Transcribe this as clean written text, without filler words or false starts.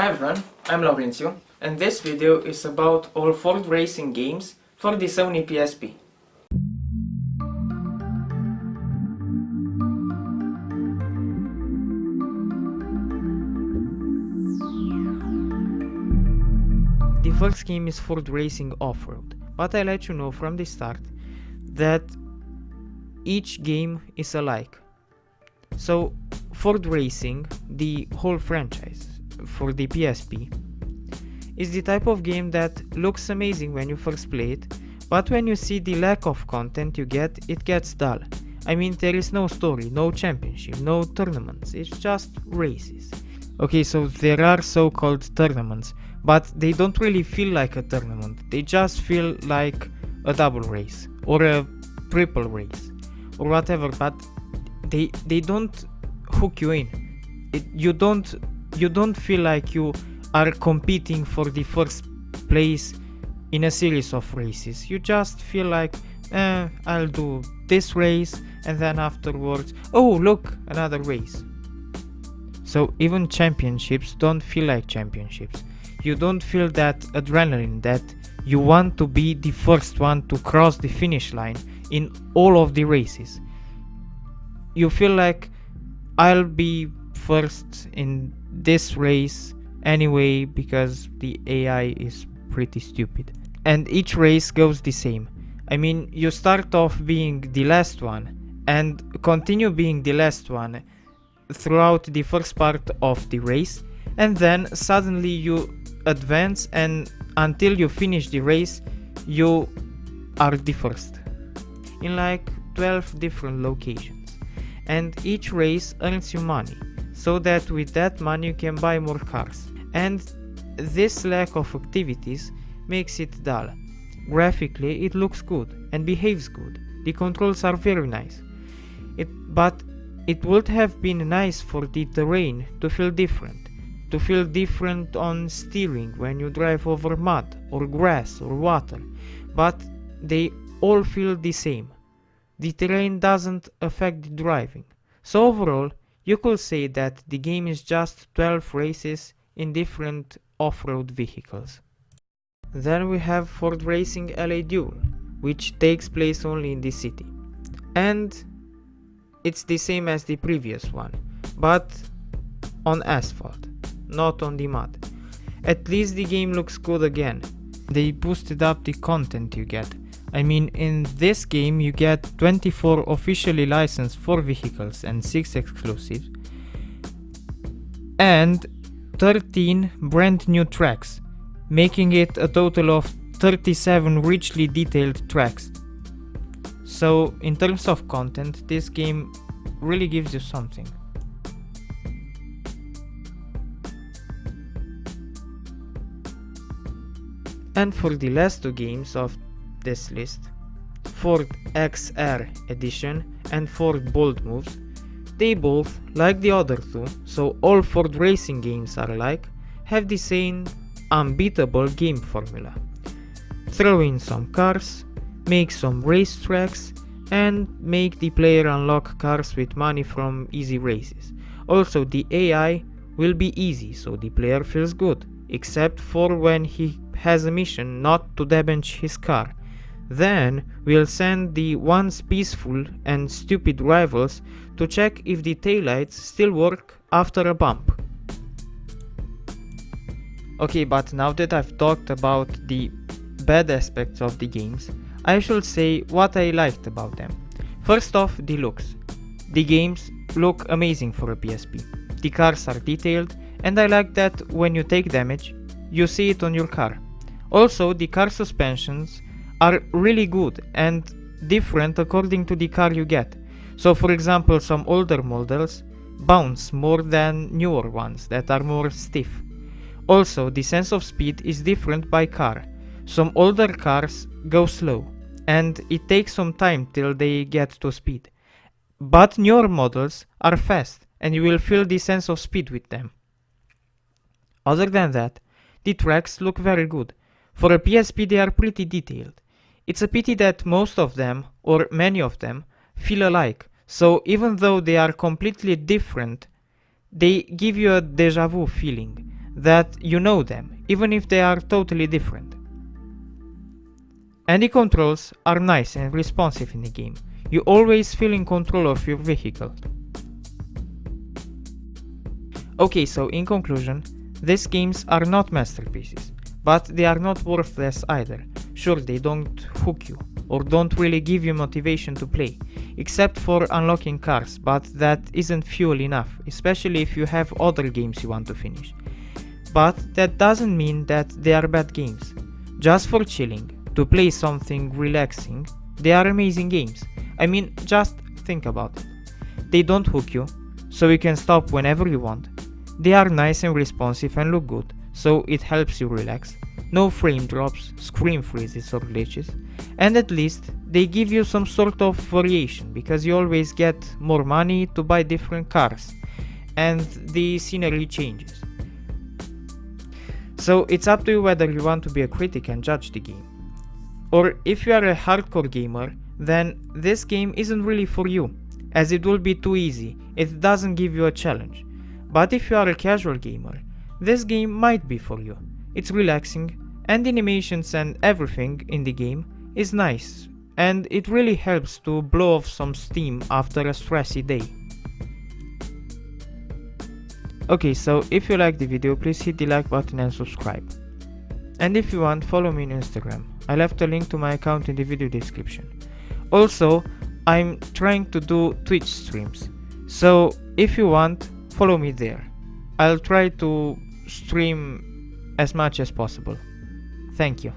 Hi everyone, I'm Laurencio, and this video is about all Ford racing games for the Sony PSP. The first game is Ford Racing Off-Road, but I let you know from the start that each game is alike. So Ford Racing, the whole franchise for the PSP, is the type of game that looks amazing when you first play it, but when you see the lack of content you get, it gets dull. I mean, there is no story, no championship, no tournaments, it's just races. Okay, so there are so-called tournaments, but they don't really feel like a tournament, they just feel like a double race, or a triple race, or whatever, but they don't hook you in. You don't feel like you are competing for the first place in a series of races. You just feel like, I'll do this race, and then afterwards, oh look, another race. So even championships don't feel like championships. You don't feel that adrenaline that you want to be the first one to cross the finish line in all of the races. You feel like, I'll be first in this race anyway because the AI is pretty stupid. And each race goes the same. I mean, you start off being the last one and continue being the last one throughout the first part of the race, and then suddenly you advance, and until you finish the race you are the first in like 12 different locations, and each race earns you money so that with that money you can buy more cars. And this lack of activities makes it dull. Graphically it looks good and behaves good, the controls are very nice, but it would have been nice for the terrain to feel different on steering when you drive over mud or grass or water, but they all feel the same. The terrain doesn't affect the driving. So overall, you could say that the game is just 12 races in different off-road vehicles. Then we have Ford Racing LA Duel, which takes place only in the city. And it's the same as the previous one, but on asphalt, not on the mud. At least the game looks good again. They boosted up the content you get. I mean, in this game you get 24 officially licensed 4 vehicles and 6 exclusives, and 13 brand new tracks, making it a total of 37 richly detailed tracks. So in terms of content, this game really gives you something. And for the last 2 games of this list, Ford XR Edition and Ford Bold Moves, they both, like the other 2, so all Ford racing games are alike, have the same unbeatable game formula. Throw in some cars, make some racetracks, and make the player unlock cars with money from easy races. Also, the AI will be easy, so the player feels good, except for when he has a mission not to damage his car. Then we'll send the once peaceful and stupid rivals to check if the taillights still work after a bump. Okay, but now that I've talked about the bad aspects of the games, I should say what I liked about them. First off, the looks. The games look amazing for a PSP. The cars are detailed, and I like that when you take damage, you see it on your car. Also, the car suspensions are really good and different according to the car you get. So for example, some older models bounce more than newer ones that are more stiff. Also, the sense of speed is different by car. Some older cars go slow, and it takes some time till they get to speed. But newer models are fast, and you will feel the sense of speed with them. Other than that, the tracks look very good. For a PSP they are pretty detailed. It's a pity that most of them, or many of them, feel alike, so even though they are completely different, they give you a deja vu feeling. that you know them, even if they are totally different. And the controls are nice and responsive in the game. You always feel in control of your vehicle. Okay, so in conclusion, these games are not masterpieces, but they are not worthless either. Sure, they don't hook you, or don't really give you motivation to play, except for unlocking cars, but that isn't fuel enough, especially if you have other games you want to finish. But that doesn't mean that they are bad games. Just for chilling, to play something relaxing, they are amazing games. I mean, just think about it. They don't hook you, so you can stop whenever you want. They are nice and responsive and look good, so it helps you relax. No frame drops, screen freezes or glitches, and at least they give you some sort of variation, because you always get more money to buy different cars, and the scenery changes. So it's up to you whether you want to be a critic and judge the game. Or if you are a hardcore gamer, then this game isn't really for you, as it will be too easy, it doesn't give you a challenge. But if you are a casual gamer, this game might be for you. It's relaxing, and the animations and everything in the game is nice, and it really helps to blow off some steam after a stressy day. Okay, so if you like the video, please hit the like button and subscribe. And if you want, follow me on Instagram. I left a link to my account in the video description. Also, I'm trying to do Twitch streams, so if you want, follow me there. I'll try to stream as much as possible. Thank you.